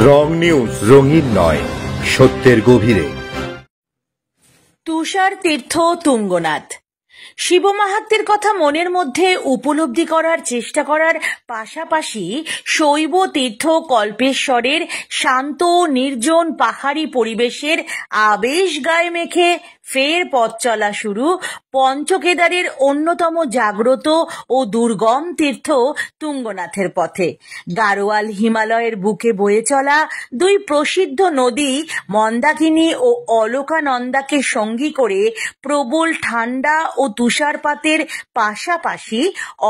রং news রঙিন নয়, সত্যের গভীরে। তুষার তীর্থ তুঙ্গনাথ। শিব মাহাত্ম্যের কথা মনের মধ্যে উপলব্ধি করার চেষ্টা করার পাশাপাশি শৈব তীর্থ কল্পেশ্বরের শান্ত নির্জন পাহাড়ি পরিবেশের আবেশ গায়ে মেখে ফের পথ চলা শুরু পঞ্চকেদারের অন্যতম জাগ্রত ও দুর্গম তীর্থ তুঙ্গনাথের পথে। গাড়োয়াল হিমালয়ের বুকে বয়ে চলা দুই প্রসিদ্ধ নদী মন্দাকিনী ও অলকানন্দাকে সঙ্গী করে প্রবল ঠান্ডা ও তুষারপাতের পাশাপাশি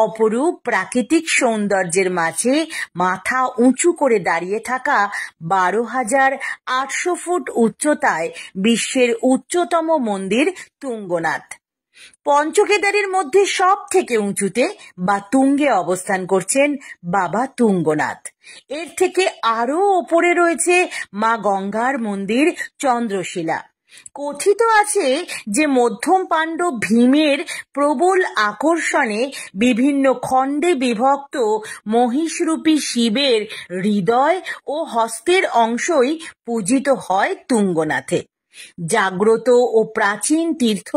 অপরূপ প্রাকৃতিক সৌন্দর্যের মাঝে মাথা উঁচু করে দাঁড়িয়ে থাকা 12,800 ফুট উচ্চতায় বিশ্বের উচ্চতম মন্দির তুঙ্গনাথ। পঞ্চকেদারের মধ্যে সব থেকে উঁচুতে বা তুঙ্গে অবস্থান করছেন বাবা তুঙ্গনাথ। এর থেকে আরো ওপরে রয়েছে মা গঙ্গার মন্দির চন্দ্রশিলা। কথিত আছে যে মধ্যম পাণ্ডব ভীমের প্রবল আকর্ষণে বিভিন্ন খণ্ডে বিভক্ত মহিষরূপী শিবের হৃদয় ও হস্তের অংশই পূজিত হয় তুঙ্গনাথে। জাগ্রত ও প্রাচীন তীর্থ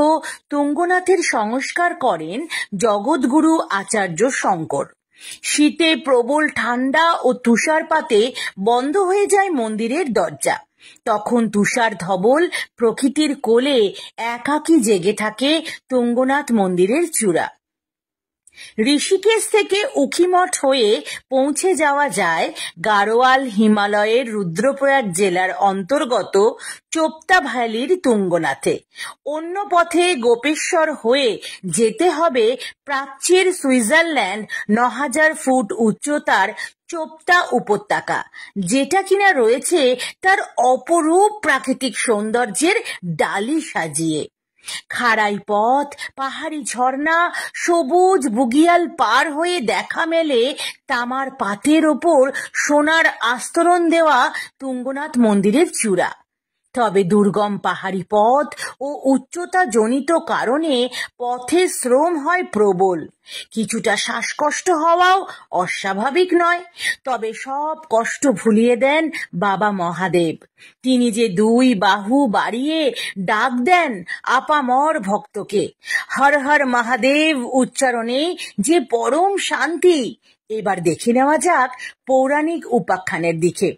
তুঙ্গনাথের সংস্কার করেন জগৎগুরু আচার্য শঙ্কর। শীতে প্রবল ঠান্ডা ও তুষারপাতে বন্ধ হয়ে যায় মন্দিরের দরজা। তখন তুষার ধবল প্রকৃতির কোলে একাকী জেগে থাকে তুঙ্গনাথ মন্দিরের চূড়া। ঋষিকেশ থেকে উখিমঠ হয়ে পৌঁছে যাওয়া যায় গাড়োয়াল হিমালয়ের রুদ্রপ্রয়াগ জেলার অন্তর্গত চোপতা ভ্যালির তুঙ্গনাথে। অন্য পথে গোপেশ্বর হয়ে যেতে হবে প্রাচ্যের সুইজারল্যান্ড 9,000 ফুট উচ্চতার চোপতা উপত্যকা, যেটা কিনা রয়েছে তার অপরূপ প্রাকৃতিক সৌন্দর্যের ডালি সাজিয়ে। খাড়াই পথ, পাহাড়ি ঝর্ণা, সবুজ বুগিয়াল পার হয়ে দেখা মেলে তামার পাতের ওপর সোনার আস্তরণ দেওয়া তুঙ্গনাথ মন্দিরের চূড়া। তবে দুর্গম পাহাড়ি পথ ও উচ্চতা জনিত কারণে পথে শ্রম হয় প্রবল। কিছুটা শ্বাসকষ্ট হওয়াও অস্বাভাবিক নয়। তবে সব কষ্ট ভুলিয়ে দেন বাবা মহাদেব। তিনি যে দুই বাহু বাড়িয়ে ডাক দেন আপামর ভক্তকে। হর হর মহাদেব উচ্চারণে যে পরম শান্তি। এবার দেখে নেওয়া যাক পৌরাণিক উপাখ্যানের দিকে।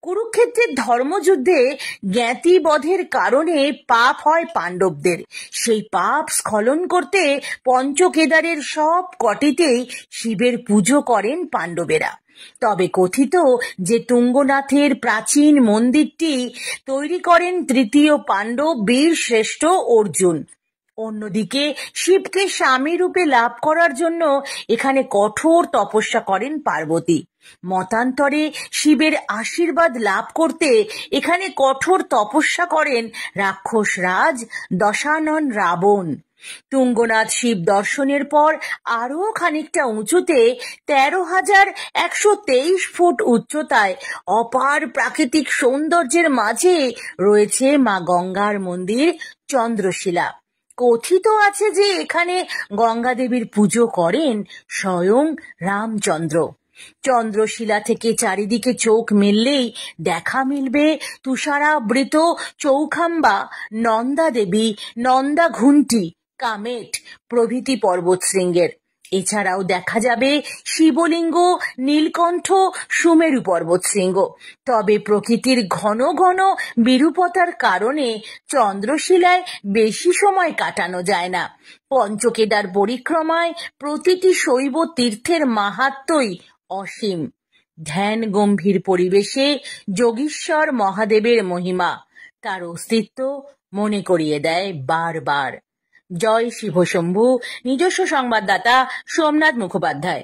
কুরুক্ষেত্রের ধর্মযুদ্ধে জ্ঞাতি বধের কারণে পাপ হয় পাণ্ডবদের। সেই পাপ স্খলন করতে পঞ্চকেদারের সব কটিতেই শিবের পুজো করেন পাণ্ডবেরা। তবে কথিত যে তুঙ্গনাথের প্রাচীন মন্দিরটি তৈরি করেন তৃতীয় পাণ্ডব বীর শ্রেষ্ঠ অর্জুন। অন্যদিকে শিবকে স্বামী রূপে লাভ করার জন্য এখানে কঠোর তপস্যা করেন পার্বতী। মতান্তরে শিবের আশীর্বাদ লাভ করতে এখানে কঠোর তপস্যা করেন রাক্ষস রাজ দশানন রাবণ। তুঙ্গনাথ শিব দর্শনের পর আরো খানিকটা উঁচুতে 13,123 ফুট উচ্চতায় অপার প্রাকৃতিক সৌন্দর্যের মাঝে রয়েছে মা গঙ্গার মন্দির চন্দ্রশিলা। কথিত আছে যে এখানে গঙ্গা দেবীর পুজো করেন স্বয়ং রামচন্দ্র। চন্দ্রশিলা থেকে চারিদিকে চোখ মেললেই দেখা মিলবে তুষারাবৃত চৌখাম্বা, নন্দা দেবী, নন্দা ঘুন্টি, কামেট প্রভৃতি পর্বতশৃঙ্গের। এছাড়াও দেখা যাবে শিবলিঙ্গ, নীলকণ্ঠ, সুমেরু পর্বতশৃঙ্গ। তবে প্রকৃতির ঘন ঘন বিরূপতার কারণে চন্দ্রশিলায় বেশি সময় কাটানো যায় না। পঞ্চকেদার পরিক্রমায় প্রতিটি শৈব তীর্থের মাহাত্ম্যই অসীম। ধ্যান গম্ভীর পরিবেশে যোগীশ্বর মহাদেবের মহিমা, তার অস্তিত্ব মনে করিয়ে দেয় বারবার। জয় শিবশম্ভু। নিজস্ব সংবাদদাতা সোমনাথ মুখোপাধ্যায়।